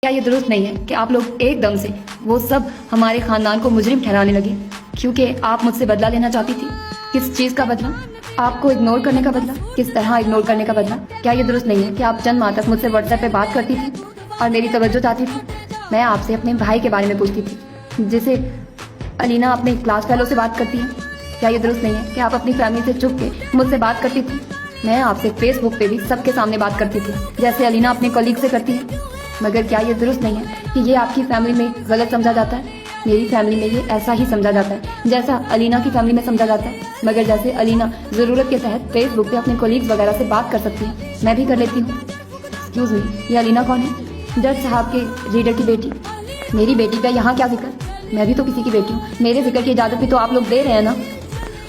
क्या ये दुरुस्त नहीं है कि आप लोग एकदम से वो सब हमारे खानदान को मुजरिम ठहराने लगे क्योंकि आप मुझसे बदला लेना चाहती थी। किस चीज़ का बदला? आपको इग्नोर करने का बदला? किस तरह इग्नोर करने का बदला? क्या ये दुरुस्त नहीं है कि आप चंद माह तक मुझसे व्हाट्सएप पे बात करती थी और मेरी तवज्जो चाहती थी? मैं आपसे अपने भाई के बारे में पूछती थी जिसे अलीना अपने क्लास फेलो से बात करती है। क्या ये दुरुस्त नहीं है कि आप अपनी फैमिली से छुप के मुझसे बात करती थी? मैं आपसे फेसबुक पे भी सबके सामने बात करती थी जैसे अलीना अपने कलीग से करती है। मगर क्या ये दुरुस्त नहीं है कि ये आपकी फैमिली में गलत समझा जाता है? मेरी फैमिली में ये ऐसा ही समझा जाता है जैसा अलीना की फैमिली में समझा जाता है। मगर जैसे अलीना ज़रूरत के तहत फेसबुक पे अपने कोलीग्स वगैरह से बात कर सकती है, मैं भी कर लेती हूँ। एक्सक्यूज़ मी, ये अलीना कौन है? जज साहब के रीडर की बेटी। मेरी बेटी का यहाँ क्या जिक्र? मैं भी तो किसी की बेटी हूँ, मेरे जिक्र की इजाज़त भी तो आप लोग दे रहे हैं ना।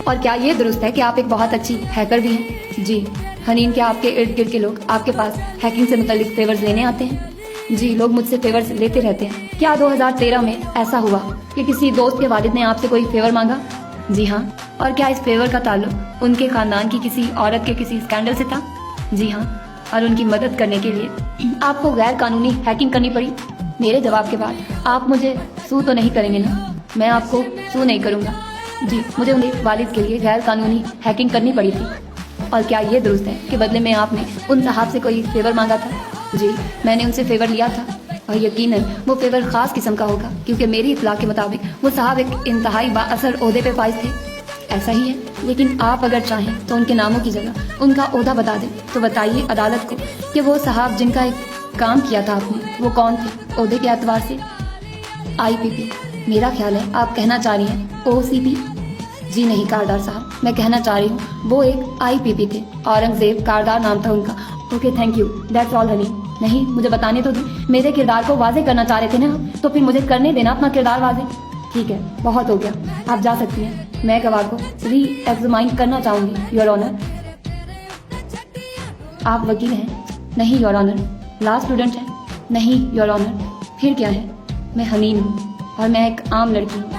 और क्या ये दुरुस्त है कि आप एक बहुत अच्छी हैकर भी हैं? जी हनीन, क्या आपके इर्द गिर्द के लोग आपके पास हैकिंग से मुतल्लिक फेवर्स लेने आते हैं? जी, लोग मुझसे फेवर्स लेते रहते हैं। क्या 2013 में ऐसा हुआ कि किसी दोस्त के वालिद ने आपसे कोई फेवर मांगा? जी हाँ। और क्या इस फेवर का ताल्लुक उनके खानदान की किसी औरत के किसी स्कैंडल से था? जी हाँ। और उनकी मदद करने के लिए आपको गैर कानूनी हैकिंग करनी पड़ी? मेरे जवाब के बाद आप मुझे सू तो नहीं करेंगे ना? मैं आपको सू नहीं करूँगा। जी, मुझे उनके वालिद के लिए गैर कानूनी हैकिंग करनी पड़ी थी। और क्या ये दुरुस्त है कि बदले में आपने उन साहब से कोई फेवर मांगा था? जी, मैंने उनसे फेवर लिया था और यकीनन वो फेवर ख़ास किस्म का होगा क्योंकि मेरी इत्तला के मुताबिक वो साहब एक इंतहाई बाअसर ओहदे पे फाइज थे। ऐसा ही है, लेकिन आप अगर चाहें तो उनके नामों की जगह उनका ओहदा बता दें तो बताइए अदालत को कि वो साहब जिनका एक काम किया था आपने वो कौन थे ओहदे के एतबार से? IPP। मेरा ख्याल है आप कहना चाह रही हैं OCP। जी नहीं कारदार साहब, मैं कहना चाह रही हूँ वो एक IPP थे। औरंगजेब कारदार नाम था उनका। Okay, thank you, that's all Honey. नहीं, मुझे बताने तो दी, मेरे किरदार को वाजे करना चाह रहे थे ना, तो फिर मुझे करने देना अपना किरदार वाजे। ठीक है, बहुत हो गया, आप जा सकती हैं। मैं गवाह को री एग्जामाइन करना चाहूँगी योर ऑनर। आप वकील हैं? नहीं योर ऑनर। लॉ स्टूडेंट हैं? नहीं योर ऑनर। फिर क्या है? मैं हनीन हूँ और मैं एक आम लड़की हूँ।